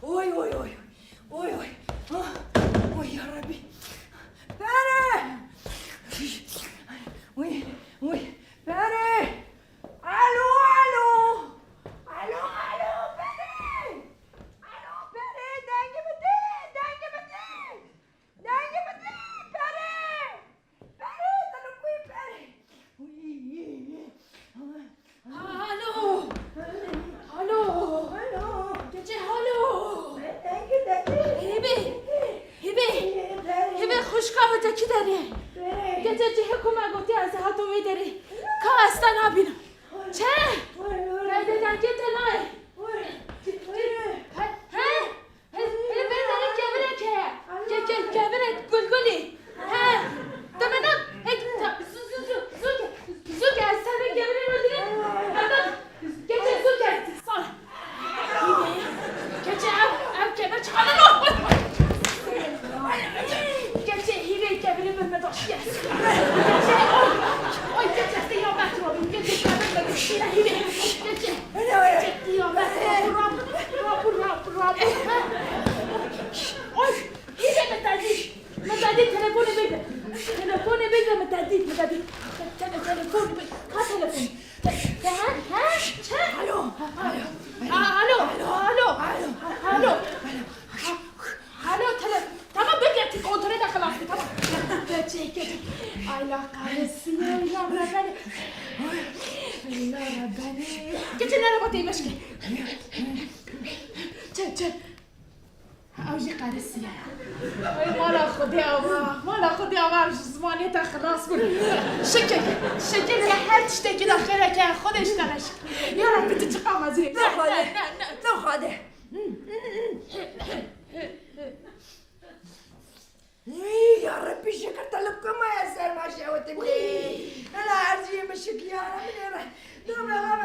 وای وای وای وای وای وای یا ربی پره وای وای پره الو الو الو الو پره الو پره دنگ بده دنگ بده دنگ بده پره پره تلوی پره الو الو الو گچه الو دنگ دنگ هبه خوشکا بده کی داره گچه چه حکومت گفتی از هاتو میداره که اصلا نبینم چه؟ رایده دنگی تنای گلگلی ها تمام زوج از سر گبره رو دیگه اما گچه زوج از سال گچه اب که بچه خاله گچه هیره گبره به مداشی است گچه اوی گچه دیامت رو بیم گچه گبره به مداشی هیره گچه دیامت راب اوی هیره متدید تلفون بگه تلفون بگه متدید تلفون بگه ها تلفون ها چه؟ الو تمام بگه تی کنتره داخل آستی تمام گچه ایلا قرسی ایلا ربنه گچه نره با دیمشکه چه اوجی قرصیه مالا خودی آور زمانی تا خلاص بود شکل که هر چشتی داخله که خودش کنش یا رب تو چه قامزی نخواده یا ربی شکر طلب کن ما یا سر ما شوتی بلی انا عرضی بشک یا ربی دوم رام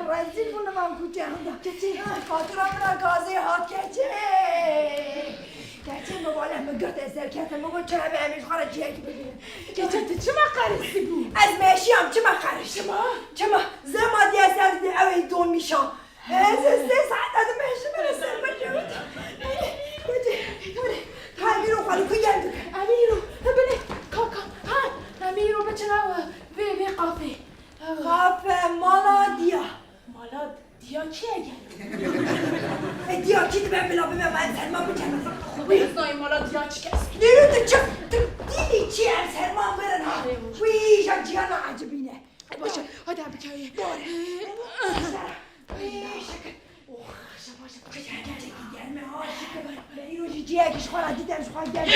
رزی کنم هم کوچه هم خاطرم را گازی ها کچه مبالم بگرد ازر کتم مگو چه به امیش خواهد چیه که بگیرم کچه تو چه مقرسی بود؟ از میشی هم چه مقرش چه زمادی از اوی دون میشم از 3 ساعت از میشی برسل بجود امیرو خالی که گرد امیرو بله کاکا امیرو بچنا وی قافه مالا دیا چیه اگر؟ دیا کی بهم بلا من سلمان بکنم خوبه از نای مالا دیا چی کس نیرو تو دیدی چی از سلمان برن ها وی جیان عجبینه باشه آدم بکنی باره باشه گرمه ها نیرو جیه کش خواهد دیدمش خواهد گرمه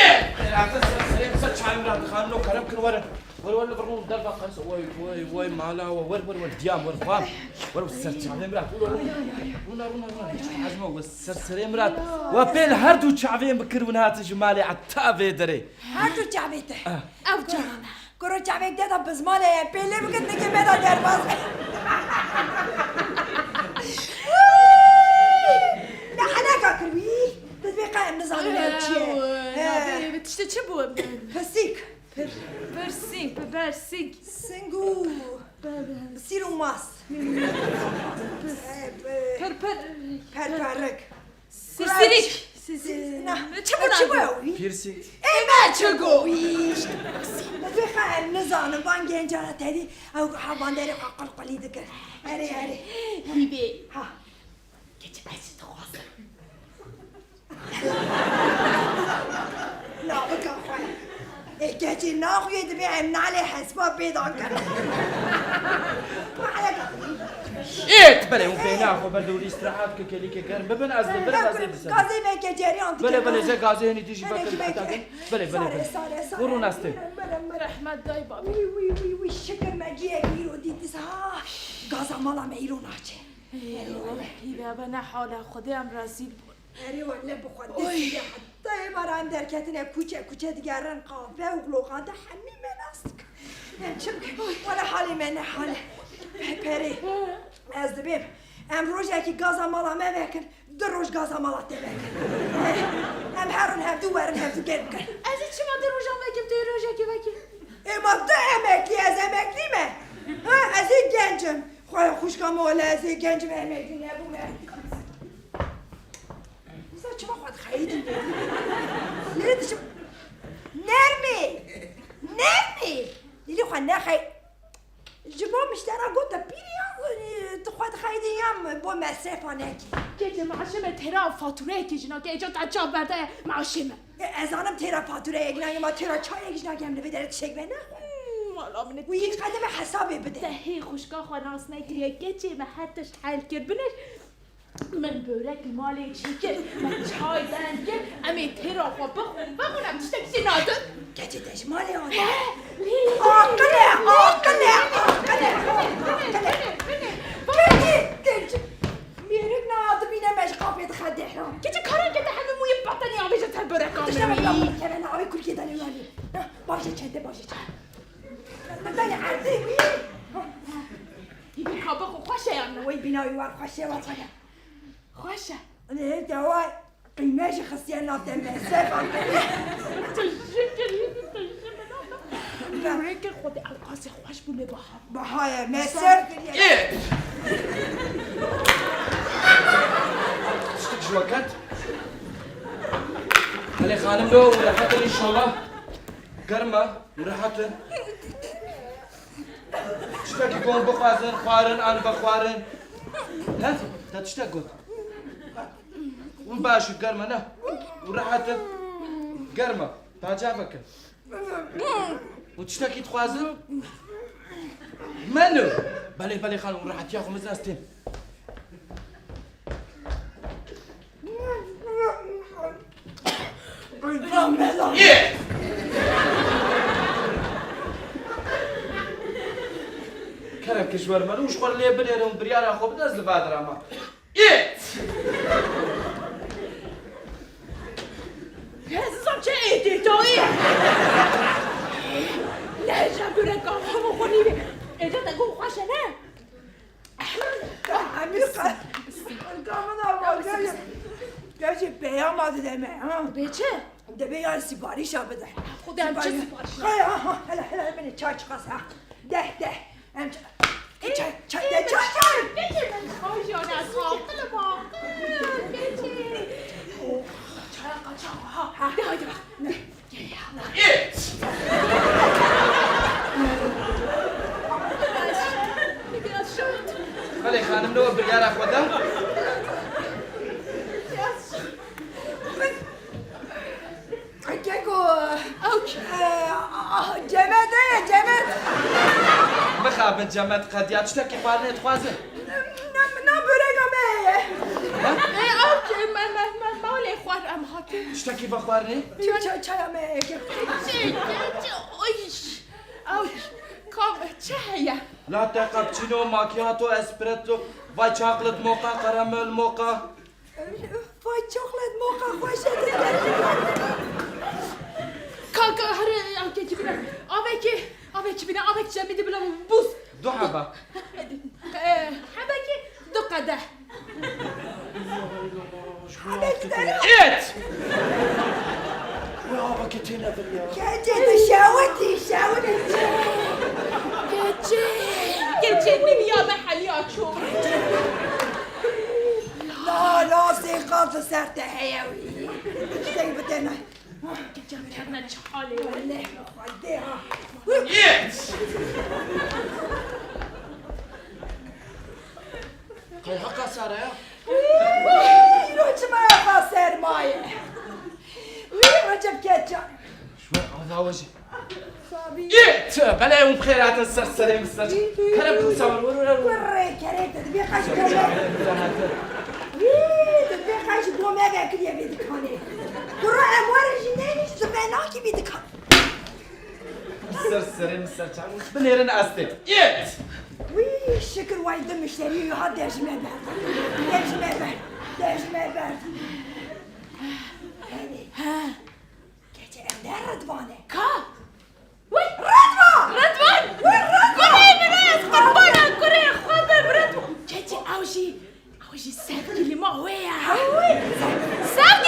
سر شعب مراد خان لو كلام كل ورا برمو دربا خمسة وي مالا ور ديام ور فام ور سر شعب مراد رونا حجمه والسر مراد وبين هردو شعبين بكرونات جمالي عتابه دري هردو شعبيته او جامه كرو شعبك ده بزماله بيلي بكت نكي بيدا درباز لا حناك كروي تطبيقا النظام الهاتشي بتشتي چه بود؟ فسيك برسيك سنگو سيرو ماس پرپرک سيريك چه بود؟ بيرسي ما چگویش بخیر نزانم وان گنجانه تدی او حوان داری قلقلی دکر اره هیبه ها گچه ایسی تخواست لا بکن خواه گچه ناخوی دبی امنالی حسبا پیدا کرد ايه بله اون بيناه وبدوري استراحات كليكه كان ببن از ببن از گازی بکه جریان دیگه بله زي غازي هني تيجي بكر بله ورون استه رحمت دای بابی وی شکر مجیه گیرو دیدیس ها گازا مالا میرون آچه هیبه بنا حال خودم رسید بود اری ولی بخواد دیگه حتی برام درکتنه کوچه دیگران قافه و غلوقان ده همی من است ولی حالی من حاله پری از دبیم امروز یکی گازا مالا مبکن در روز گازا مالا تبکن هم هرون هم دو ورن هم دو گرم کن از این چی ما در روز هم توی روز یکی بکی اما دو امکلی از امکلیمه از این گنجم خواه خوشکا مولا از این گنجم امکلی نبومه خیلی لیدش نرمی لیلی خواه نخی جبا مشترا گوتا پیری تو خود خیلی با مصرفانه جدی معاشمه ترا فاتوره کشینا که ایجا تجاب برده معاشمه از آنم تیرا پاتوره اگنایی ما تیرا چای اگنایی هم نویدارت شک بنا والا منه و یک قدم حسابی بده دهی خوشگاه خواه نکنه گچه من حتیش حل کرد بنش من بورک مالی چی که من چای دن که امی تیرا خواه بخونم تشتک نادن گچه دشمالی آنه لیلی گچه میرک ناد بینمش قافیت خده حرام گچه کاران که همه موی بطنی آبیجه تر برک دشتم آمنی اپلا که من آبی کلکی دانی ولی باشه چنده من عرضی این بیکابه خو خوشه یا نه وی بینایی وار خوشه وطنه خوشه نه دوای قیمهش خسیه نافته مصرفان تشکری برای که خود القاس خوش بونه با هم بهای مصرف تشتك شو وقت؟ خلي خانم له وراحت ان شاء الله قرمه وراحت تشتاك يكون بخوازن خوارن انا بخوارن ها انت تشتاك قلت وباشي قرمه نه وراحت قرمه تعجبك وتشتاكي تخوازن منو بلي خانم وراحت ياخذ مزازتين كرم كشور ملوش خور لي بليرهم بريال اخو بنزل بادر اما عزیزم چه ایدیتایی نه جبره کامو خونی اینجا تگو خوشه نه همین کامن آواز گرچه بیام آده دمه به چه؟ دمه یا سیباریش ها بده خودم چه سیباریش خیلی هلا منی چای چقاس ها ده چای بچه من خوشیان از حاقل ما بچه چای قاچاق ها ده خلي خانم له بريال اخو ده جمد مخابن جمد قديات تشتكي خوارني تخوازن نه برگمه اوکی من مالی خوارم هاتون تشتكي بخوارني چایمه اوش کام چه هیا لاته كابتشينو ماكياتو اسبريتو واي شوكولات موقع كراميل موقع وای چوکلت موقع خوشه کاکا هره اوکی چی بینم آبه چی بینم آبه چی میده بلام بوس دو حبة حبكي دو قدح ايت يا بكتينا باليوم كجد شاوتي كجي مين يا محل شو لا سيقاط سرت حيوي شتي بدنا كجي شحالي والله خديها ايت هاي حقا سارة روش ما خسر ماي رجب كجا شو هذا وجه ايت بلا يوم بخيرات السرسري مستر كلام تصور وري كريت تبي قاش تبي قاش بوميغا كلي بيدك هوني قرا اموار جنيني زبناكي بيدك السرسري مستر تعمل بنيرن استي ايت وي شكر وايد مشتري هذا يا جماعه ها كيتي عندها رضوانه كا وي رضوان كوري ناس قربانة كوري خبر رضوان كيتي اوجي سافكي اللي ما هويا سافكي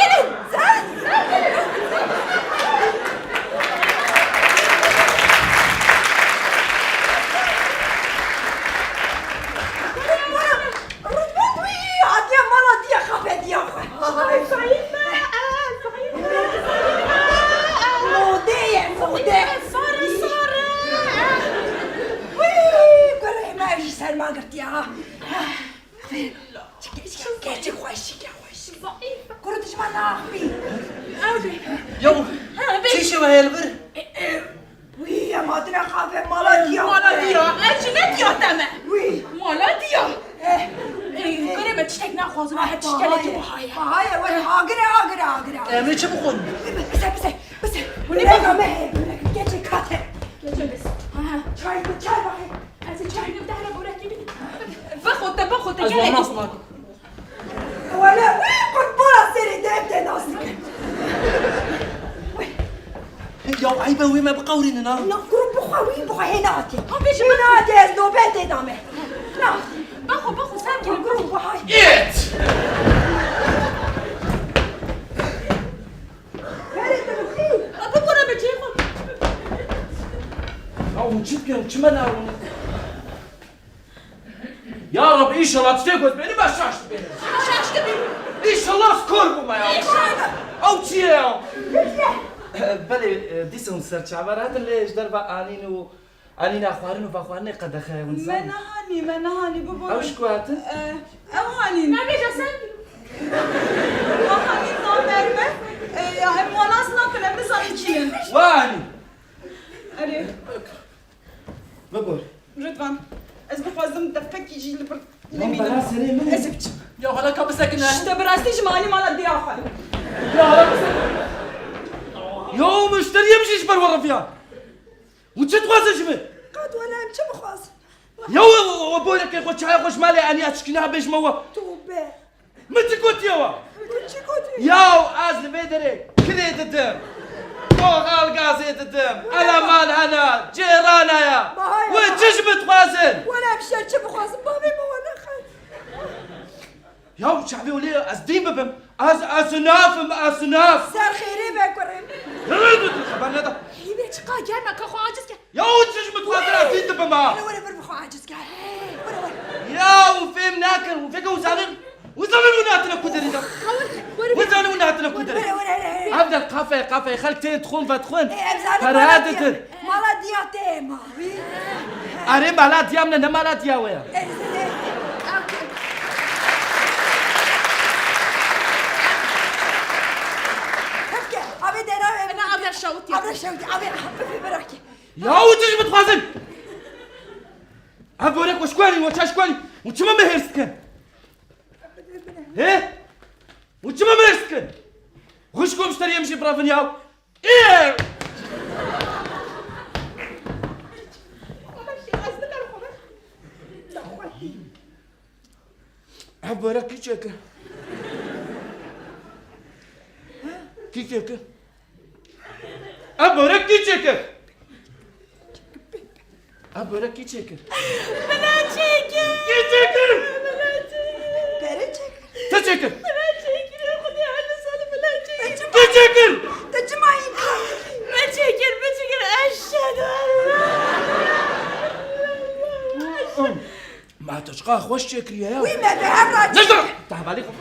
ما ناخبي يو چی شو هیل بر وي ما ادري خافه مالا ديا مالا دیا اجنه دیا دمه وي مالا دیا گره چک نخواز راه چکله که بخواهی هاي وين اقرا امری چه بخون بس ولا ما هي جيتي كاتر گجه بس چای بخي از چای نبده هلا بورکی بینی بخوته از گله ما ناس ولا قلت بورا سيري دايبتي ناصك يو عيبه وي ما بقوريننا نقرب بخوي هناتي بيجي هناتي نوبتي دامي لا بخو سامكي نقرب بخوي ايت فريد الخير ببورا بجيبه او چیکم چمنا يا رب ان شاء الله تستيقظ بيني ما شاشت بيني شاشت بینی ان شاء الله سكور ما يا او تشيو بله دیسون سرچ عبارت لیش در با آنینا خوارن و بخوانه قد خیون زن من هاني بابا اوش کوات هاني نه بیجا سامکی هاني نامرمه يعني مناس ناكل بزاني كين وانی أري بقول رضوان از بخوازم دفك يجي لبر من بلا سري من ازبت يا هلا كبسكنا شتا براستي جمالي مال الضيافة يا هلا يو مشتري يمشي يشبر ورا فيها وش تغازل شبه قد ولا امشي بخواص يو وبولك يا خوش هاي خوش مالي اني اشكنها بيش موا توبه متى كنت يوا كنت كنت ياو ازل بيدري كريت الدم فوق القازيت الدم الامان انا جيرانا يا وتجبت غازل ولا امشي بخواص بابي ما ولا خير ياو شعبي ولي ازديم بهم اسناف سار خيري بكرم خبرنا ده هیبه چقا گرمه که خواه عجز که ياو تجبت غازل ازديم بهم ولا بربخو عاجز قال ولا ياو فيم ناكر وفيك وزالن وناتنا كدري ده وزالن وناتنا كدري ولا هذا القافة خلك تين تخون فتخون فرهادة مالا دياتي ما أري مالا ديامنا نمالا دياويا أبي دينا انا ابيع شوتي أبي شوتي أبي حبي براكي يا وتجي بتخازن أبورك وشكواني وشاشكواني وشما مهرسكن إيه وشما مهرسكن وشكو مشتري يمشي برافن ياو إيه أبورك كيشك كيشك أبورك كيشك أبورك كيشك بلاچیکه كيشك بريتك تشكر بلاچیکه خودی هر سال بلاچیکه تشكر تجمعي بچکر اشهد ما تشقى خوش شكري يا وين ما بهرج نجدر تعال عليكم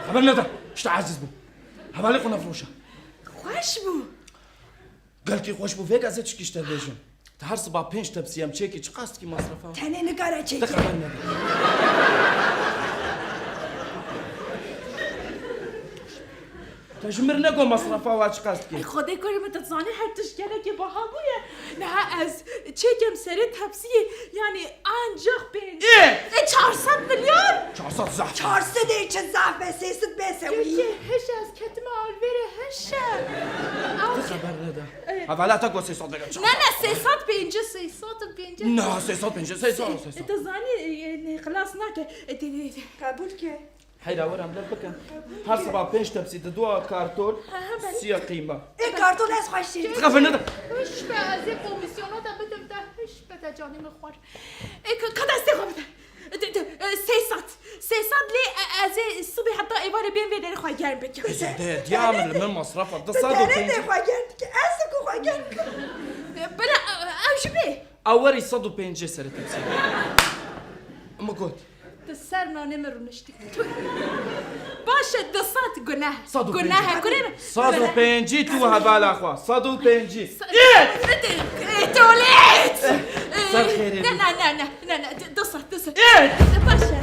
خبرنا ده ايش تعزز بو هبالك نفروشه خوش بو قال كي خوش بو فيك ازتش كيش تبيجن تهر صبا بينش تبسيام تشيكي تشقاست كي مصرفها تاني نقرا تشيك تخبرنا ده تجمرنا قو مصرفها واشقاست كي خدای کاری متزانی هر تشکره که با هم بویه نه از چکم سری تپسیه یعنی انجاق بین ايه 400 میلیون 400 زحف چارسه دی چه زعفه سیست بسوی که هش از کتم آلویر هشه تخبرنا ده هبالا تقوى 600 دقيقة نه 350 نه 650 تزانی خلاص نکه قبول که حيرا ورا ملبكا هر صبا بينش تبسي دوا كارتول سي قيمة این کارتون از خوشی تخبرنا ده هش به از کمیسیونات بدم ده هش به جانی مخور قد استقامت 300 لی از صبح حتی ایوار بین ویدر خواه گرم بکن ده ديامل من مصرفها تاني تصادف دی خواهی که ازکو خواهی بلا اوش بی اوري صدو بينجي سرت تبسي اما قلت سر نانه نشتی باشه 200 گناه صدو گناه کنیم صدو بينجي تو هبالا اخوا صدو بينجي توليت صار خيري لا 200 ايه باشه